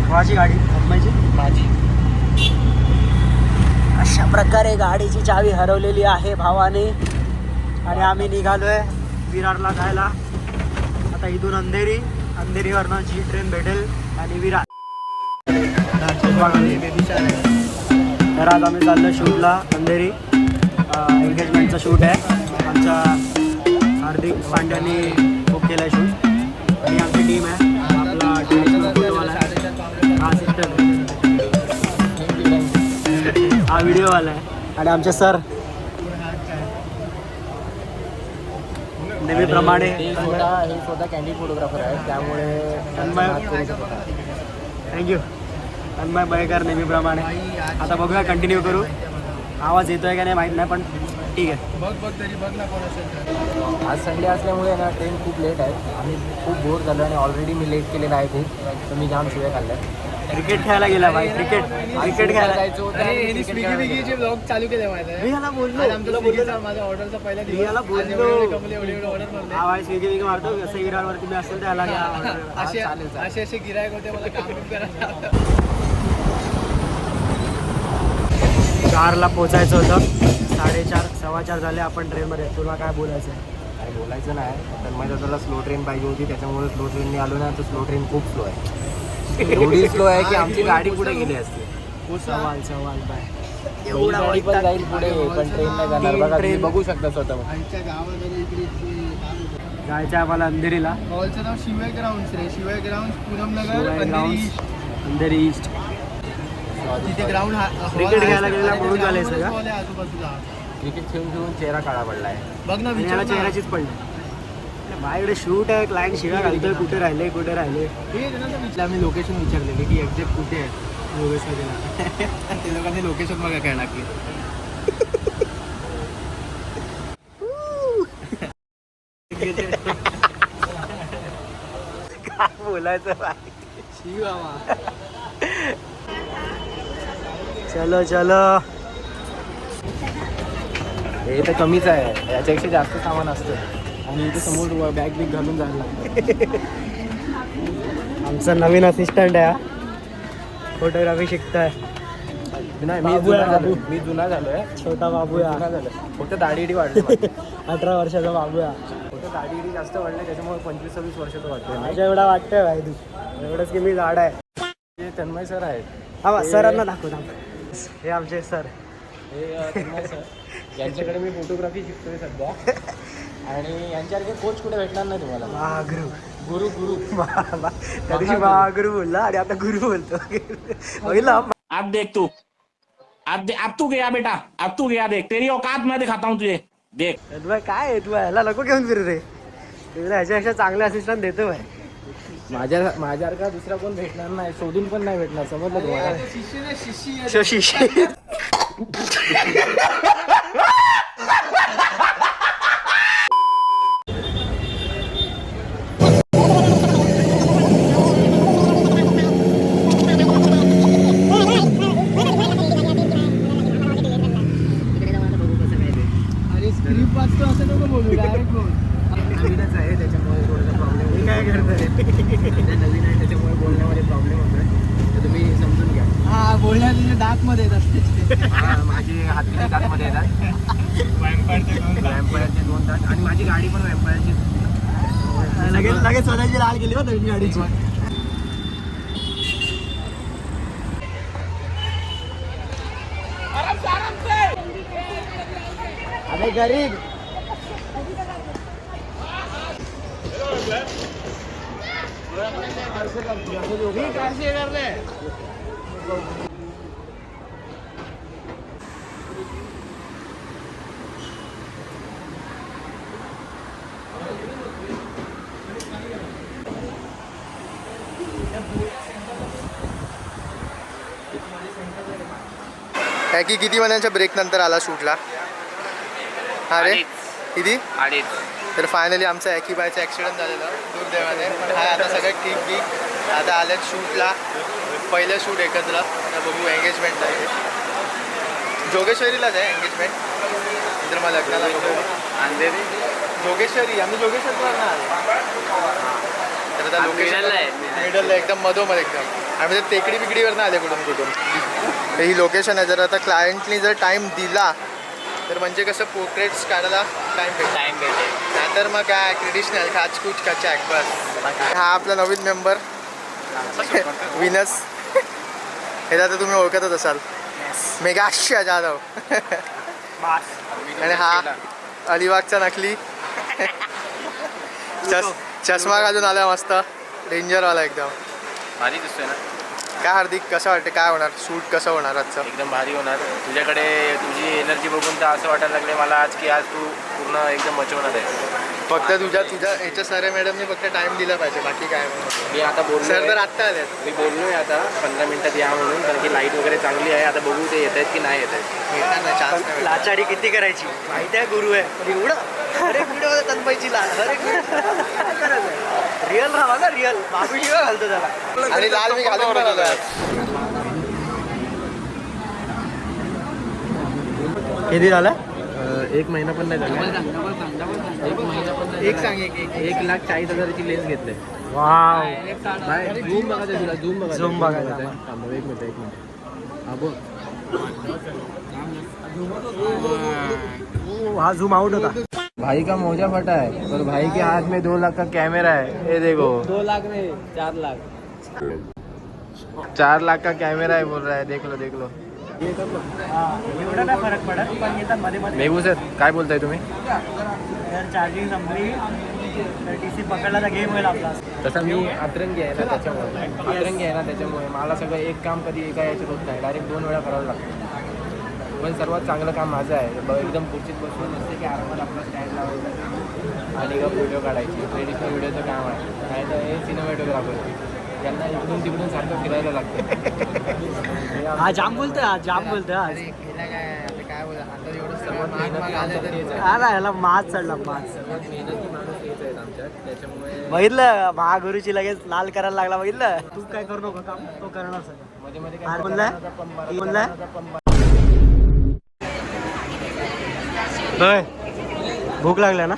कोणाची गाडी? अम्माची? माझी. अशा प्रकारे गाडीची चावी हरवलेली आहे भावाने आणि आम्ही निघालोय विरारला जायला. आता इथून अंधेरीवरनं जी ट्रेन भेटेल आणि विरार. तर आज आम्ही चाललो शूटला अंधेरी. एंगेजमेंटचा शूट आहे. आमच्या हार्दिक पांड्याने बुक केला आहे शूट आणि आमची टीम आहे. आपला फोटोवाला हा असिस्टंट, हा व्हिडिओवाला आहे आणि आमचे सर नेहमीप्रमाणे हे स्वतः कॅन्डिड फोटोग्राफर आहे, त्यामुळे थँक्यू. तन्मय बयकर नेहमीप्रमाणे. आता बघूया, कंटिन्यू करू. आवाज येतोय का नाही माहीत नाही, पण ठीक आहे. आज संडे असल्यामुळे ना ट्रेन खूप लेट आहे. आम्ही खूप बोर झालो आणि ऑलरेडी मी लेट केलेला आहे खूप, तर मी जाम शिवाय खाल्ल्या. क्रिकेट खेळायला गेला भाई. क्रिकेट खेळायला जायचं होतं. स्विगी ब्लॉग चालू केले माहिती आहे. मी याला बोललो माझ्या ऑर्डरचा पहिला मी याला बोललो हा भाई स्विगी मारतो. असं विरारवरती मी असेल त्याला असे गिरायक होते, मला काम करायला. 4ला पोचायचं होतं. 4:30 4:15 झाले आपण ट्रेनमध्ये. तुला काय बोलायचं आहे? काही बोलायचं नाही. तर माझ्या त्याला स्लो ट्रेन पाहिजे होती, त्याच्यामुळे स्लो ट्रेनने आलो ना. तर स्लो ट्रेन खूप स्लो आहे. एवढी स्लो आहे की आमची गाडी पुढे गेली असते. सवाल बाय. एवढा गाडी पण जाईल पुढे, पण ट्रेन नाही जाणार. बघा, तुम्ही बघू शकता स्वतः. जायचं आम्हाला अंधेरीला. हॉलचं नाव शिवाय ग्राउंड रे. शिवाय ग्राउंड, पूनमनगर, अंधेरी ईस्ट. तिथे ग्राउंड क्रिकेट खेळायला गेलेला म्हणून झालंय सगळं. आजूबाजूला क्रिकेट खेळून खेळून चेहरा काळा पडला आहे. बघ ना, याला चेहऱ्याचीच पडली. माझ्याकडे शूट आहे, क्लायंट शिवाय घालतोय. कुठे राहिले. आम्ही लोकेशन विचारलेली की एक्झॅक्ट कुठे आहे योगेश्वरीला. ते लोकांनी लोकेशन बघा काय टाकली. काय बोलायचं चलो हे तर कमीच आहे, याच्यापेक्षा जास्त सामान असतं. आणि इथे समोर बॅग बिग घालून जायला लागतं. आमचा नवीन असिस्टंट आहे, फोटोग्राफी शिकतोय. नाही, मी जुना झालोय. छोटा बाबू जुना झालोय. फक्त दाढी वाढली. 18 वर्षाचा बाबू आहे. फक्त दाढी जास्त वाढली, त्याच्यामुळे 25-26 वर्षाचं वाटतं. माझ्या एवढा वाटतंय भाई तू. एवढंच की मी झाड आहे. हे तन्मय सर आहेत. हा सरांना दाखव. हे आमचे सर. हे तन्मय सर, यांच्याकडे मी फोटोग्राफी शिकतोय सध्या. आणि यांच्यासारखे कोच कुठे भेटणार नाही तुम्हाला. गुरु त्या दिवशी महागुरु बोलला आणि आता गुरु बोलतो. अब देख तू, अब तू गया बेटा, अब तू गया. देख तेरी औकात मैं दिखाता हूँ तुझे. देख काय आहे तू, ह्याला नको घेऊन फिर रे. तुला ह्याच्यापेक्षा चांगले असिस्टंट देतो भाई. माझ्यासारखा दुसरा कोण भेटणार नाही, शोधून पण नाही भेटणार. समजलं तुम्हाला. शिशी स्क्रिप्ट वाचतो असं नको बोलू, डायरेक्ट बोल. नवीनच आहे, त्याच्यामुळे थोडासा प्रॉब्लेम. काय करतोय? नवीन आहे, त्याच्यामुळे बोलण्यामध्ये प्रॉब्लेम होतोय. तर तुम्ही समजून घ्या. हा, बोलण्यात तुझे दातमध्ये येत असते. माझे हातीचे दातमध्ये येतात. वॅम्पायरचे 2 दात. आणि माझी गाडी पण वॅम्पायरची. लगेच स्वतःची लाल गेली हो नवीन गाडीची. अरे गरीब की किती महिन्यांच्या ब्रेक नंतर आला शूटला? अरे किती? 2.5. तर फायनली आमचा ॲकीबायचा ॲक्सिडेंट झालेला दुर्दैवाने, पण हा आता सगळं ठीक. आता आलेत शूटला. पहिलं शूट एकत्र. आता बघू एंगेजमेंट आहे. जोगेश्वरीलाच आहे एंगेजमेंट. नंतर मग लग्नाला बघू अंधेरी. जोगेश्वरी, आम्ही जोगेश्वरीवर ना आलो. तर आता लोकेशन मिडलला एकदम मधोमध एकदम. आम्ही तर टेकडी बिकडीवर आले कुठून. तर ही लोकेशन आहे. जर आता क्लायंटनी जर टाईम दिला तर म्हणजे कसं पोर्ट्रेट्स काढायला टाईम भेटेल. नाहीतर मग काय ट्रेडिशनल खाचकूच कचाक बस. हा आपला नवीन मेंबर विनस. हे आता तुम्ही ओळखतच असाल, मेघाश्या जाधव. आणि हा अलिबागचा नकली चष्मा घालून आला मस्त डेंजरवाला एकदम भारी दिसतोय ना. काय हार्दिक कसं वाटतं, काय होणार शूट कसं होणार आजचं? एकदम भारी होणार. तुझ्याकडे तुझी एनर्जी बघून तर असं वाटायला लागले मला आज की आज तू पूर्ण एकदम मचवणार आहे. फक्त तुझ्या ह्याच्या सर मॅडमने फक्त टाइम दिला पाहिजे, बाकी काय. मी आता बोललो सर तर आत्ता आले. मी बोललोय आता 15 मिनिटात या म्हणून, कारण की लाईट वगैरे चांगली आहे. आता बघू ते येत आहेत की नाही येत आहेत. भेटणार नाही चान्स नाही. लाचारी किती करायची माहिती आहे, गुरु आहे पण एवढं हर एक व्हिडिओ तनपायची लाल हर एक रिअल राहा ना, रिअल बाबू शिवाय घालतो त्याला. आणि लाल मी घालून बनवलं. किती झालं? 1 महिना पण नाही झाला. 1 महिना पण नाही. एक सांग, एक 1,40,000ची लेन्स घेतले. वाव. झूम बघायचं तुला, झूम बघायचं. Zoom बघायचं. एक मिनिट. हा बोल. हा झूम आउट होता. भाई का मोजा फटा है और भाई के हाथ में 2 लाख का कैमरा है. ये देखो 2 लाख नहीं 4 लाख. 4 लाख का कैमरा है बोल रहा है. देख लो. एवढा काय फरक पडत, पण येतात मध्ये मध्ये. मेघू सर काय बोलताय तुम्ही? जर चार्जिंग संपली तर TC पकडला तर गेम होईल आपला. तसं मी अतरंगी आहे ना त्याच्यामुळे मला सगळं एक काम कधी एका याच्यात होत नाही. डायरेक्ट 2 वेळा करावं लागतं. पण सर्वात चांगलं काम माझं आहे. एकदम खुर्चीत बसून नसते की आरामात आपला स्टँड लावायचा आणि व्हिडिओ काढायची. ट्रेडिशनल व्हिडिओचं काम आहे. नाही तर हे सिनेमॅटोग्राफर त्यांना इकडून तिकडून सारखं फिरायला लागतं. हा जाम बोलतोय, हा जाम आज. काय बोला आता एवढं सर्वात मेहनती आमच्यात तेच आहे. हा ना, ह्याला माज चढला माज. सर्वात मेहनती माणूस हेच आहेत आमच्यात. त्याच्यामुळे बघितलं महागुरुची लगेच लाल करायला लागला. बघितलं तू काय करू नको काम, तो करणार सगळं. मध्ये मध्ये हा, काय बोललाय? होय, भूक लागल्या ना.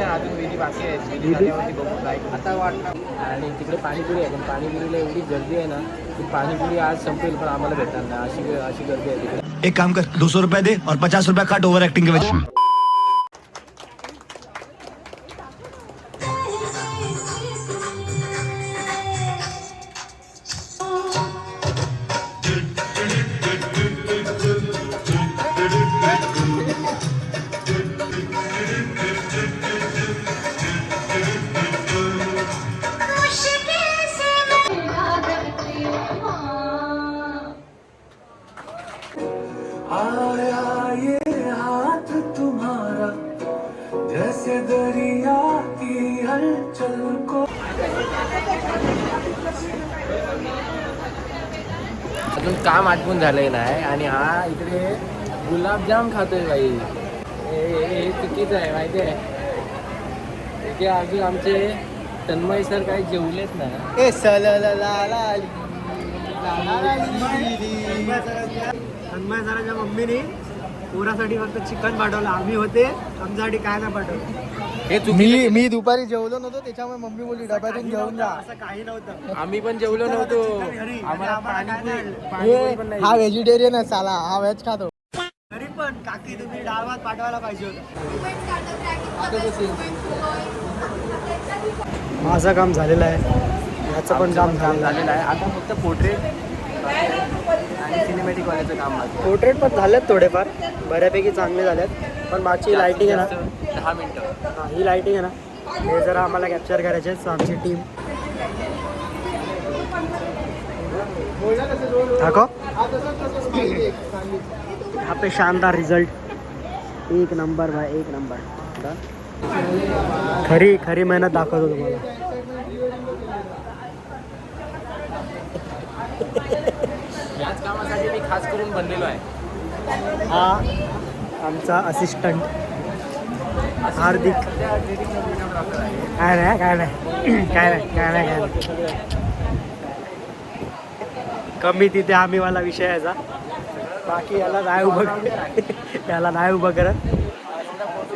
अजून विधी बाकी आहेत. विधी झाल्यावरती बघू काय आता वाटतं. आणि तिकडे पाणीपुरी आहे, पण पाणीपुरीला एवढी गर्दी आहे ना की पाणीपुरी आज संपेल पण आम्हाला भेटणार नाही. अशी गर्दी आहे तिकडे. एक काम कर 200 रुपए दे और 50 रुपया काट ओवर एक्टिंग के वजह। अजून काम आटपून झालंय नाही आणि हा इकडे गुलाबजाम खातोय बाई. हे चुकीचं आहे माहिती आहे. इथे अजून आमचे तन्मय सर काही जेवलेत ना. तन्मय सरांच्या मम्मीने पोरासाठी फक्त चिकन पाठवलं. आम्ही होते, आमच्यासाठी काय नाही पाठवलं. मी दुपारी जेवलो नव्हतो त्याच्यामुळे मम्मी बोलली डब्यातून घेऊन जा. असं काही नव्हतं. आम्ही पण जेवलो नव्हतो. आम्हाला पाणीपुरी पण नाही. हा व्हेजिटेरियन आहे साला, हा व्हेज खातो. तरी पण काकी तुम्ही डाळ भात पाठवायला पाहिजे होतं. माझं काम झालेलं आहे, याचं पण काम झालेलं आहे. आता फक्त पोर्ट्रेट आणि सिनेमॅटिक वाल्याचं काम आहे. पोर्ट्रेट पण झालेत थोडेफार, बऱ्यापैकी चांगले झालेत. पण बाकी लाईटिंग आहे ना, 10 मिनिटं. हां ही लाईटिंग आहे ना, हे जरा आम्हाला कॅप्चर करायचे आहेत. आमची टीम दाखव. यहाँ पे शानदार रिजल्ट, एक नंबर भाई, एक नंबर. खरी खरी मेहनत दाखवतो तुम्हाला. याच कामासाठी मी खास करून बनलेलो आहे. हा आमचा असिस्टंट हार्दिक. काय नाही कमी तिथे आम्ही वाला विषय याचा. बाकी याला नाही उभं याला नाही उभं करत.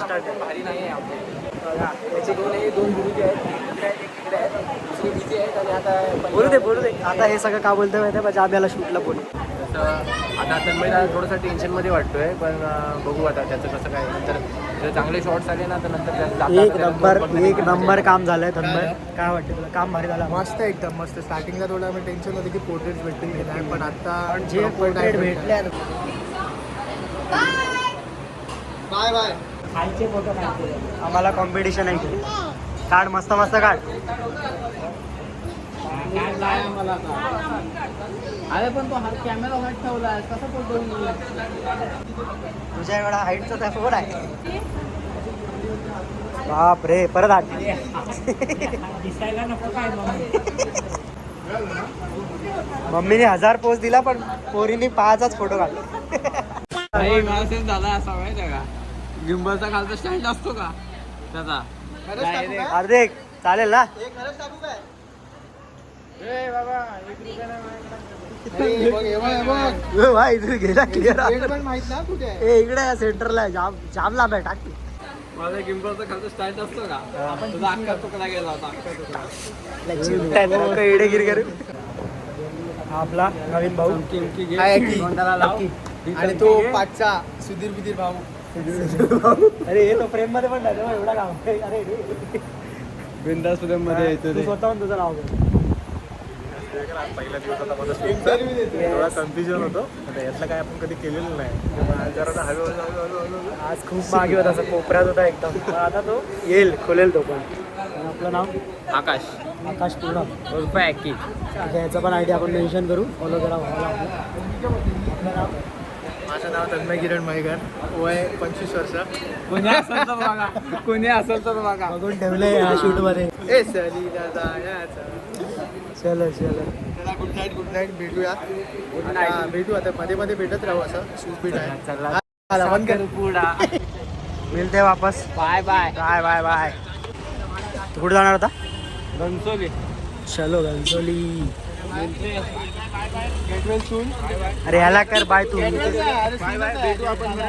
भारी नाही आहे आपले बघा, याचे दोन गुरुजी आहेत, इकडे आहेत, एक तिकडे आहेत, दुसरे बिझी आहेत आणि आता बोलू दे आता हे सगळं का बोलतोय माहिती आहे माझ्या आम्हाला शूटला बोलू. तसं आता तन्मयला थोडंसं टेन्शनमध्ये वाटतोय, पण बघू आता त्याचं कसं काय. नंतर जर चांगले शॉट्स आले ना तर नंतर एक नंबर काम झालंय तन्मय. काय वाटतं तुला काम भारी झालं? मस्त एकदम मस्त. स्टार्टिंगला थोडं आम्ही टेन्शन होतं की पोर्ट्रेट्स भेटतील की नाही, पण आता जे पोर्ट्रेट भेटले बाय बाय. खायचे फोटो काढते आम्हाला कॉम्पिटिशन आहे की काढ मस्त काढ. अरे पण तो कॅमेरा वाट ठेवला कसं फोटो तुझ्या एवढा हाईटचा त्या फोन आहे. बाप रे परत आठ मम्मीने 1000 पोस्ट दिला पण पोरीने 5च फोटो काढले. झाला असा माहिती आहे का, गिंबलचा खालचा स्टँड असतो का त्याचा. हार्दिक चालेल ना? भाई तू गेला क्लिअर माहित ना कुठे आहे. ए इकडे सेंटरला जाम लांब आहे टाक. माझा गिंबलचा खालचा स्टँड असतो का, तुझा अख्खा तुकडा गेला होता, अख्खा तुकडा. इडेगिरी करू. आपला नवीन भाऊ आणि तो पाचचा सुधीर भाऊ. अरे हे तो प्रेम मध्ये पण नाही तेव्हा एवढा काम. अरे बिंदास फ्रेम मध्ये येतो तू स्वतःहून तुझं नाव घे. पहिला दिवस होता माझा शूटचा, थोडा कन्फ्युजन होतो. आता यातलं काय आपण कधी केलेलं नाही, जरा हळूहळू आज खूप मागे होता असं कोपऱ्यात होता एकदम, पण आता तो येईल खोलेल तो पण. आणि आपलं नाव आकाश पूर्ण उर्फ ॲकी. याचा पण आयडिया आपण मेन्शन करू, फॉलो करा व्हायला. आपलं नाव माझं नाव तन्मय किरण मयेकर, वय 25 वर्ष. कोणी असेल तर बघा, कोणी असेल तर बघा. बघून ठेवलंय या शूट मध्ये. ए सली दादा याचा. चलो चला गुड नाईट भेटूया. आता भेटू, आता मध्ये भेटत राहू, असं शूट बीट आहे. मिळते वापस. Bye bye. बाय. तू कुठे जाणार होता? घनसोली. चलो घनसोली. अरे ह्याला कर बाय तू. भेटू आपण.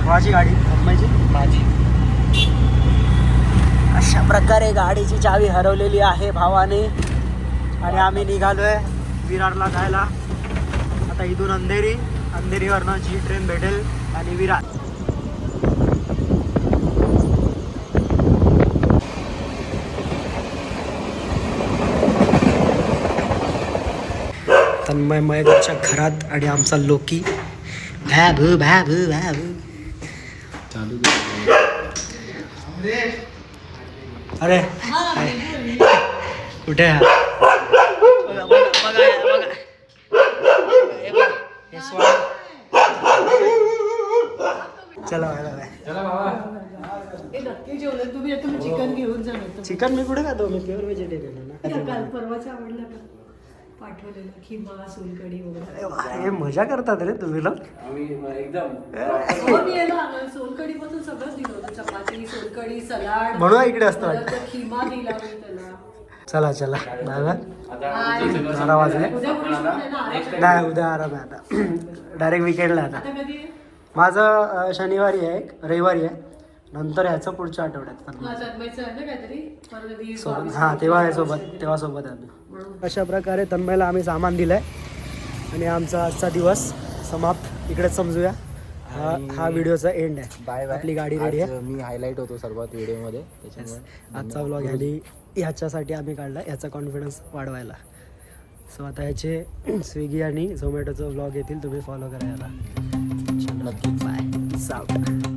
माझी गाडी माझी. अशा प्रकारे गाडीची चावी हरवलेली आहे भावाने आणि आम्ही निघालोय विरारला जायला. आता इथून अंधेरीवरनं जी ट्रेन भेटेल आणि विरार. तन्मय मयेकरच्या घरात आणि आमचा लोकी भाबू अरे कुठे आहे? चला तुम्ही चिकन घेऊन जा. चिकन मी कुठे खातो, मी प्युअर व्हेजिटेरियन आहे ना. परवाचा आवडला का पाठवलेलं खिमा सोलकढी वगैरे. हे मजा करतात रे तुम्ही लोक. सोलकढी पासून सगळंच दिलं होतं, चपाती सोलकढी सलाड म्हणून इकडे असतं वाटतं. खिमा दिला मी त्याला. चला बाय बाय. 12 वाजले. उद्या कुठे shoot आहे ना? नाही उद्या आराम आहे आता. डायरेक्ट विकेंडला आता. आता कधी आहे? माझं शनिवारी आहे, रविवारी आहे, नंतर ह्याचं पुढच्या आठवड्यात. हा, तन्मयचं आहे ना काहीतरी परत कधी सोबत हां तेव्हा आहे सोबत आहे आम्ही. अशा प्रकारे तन्मयला आम्ही सामान दिलंय आणि आमचा आजचा दिवस समाप्त इकडेच समजूया. हा व्हिडिओचा एंड आहे. Bye bye. आपली गाडी रेडी आहे. मी हायलाईट होतो सर्वात व्हिडिओमध्ये, त्याच्यामुळे आजचा व्लॉग ह्याच्यासाठी आम्ही काढला, याचा कॉन्फिडन्स वाढवायला. सो आता ह्याचे स्विगी आणि झोमॅटोचं व्लॉग येतील, तुम्ही फॉलो करा याला. नक्की. बाय. सावटा.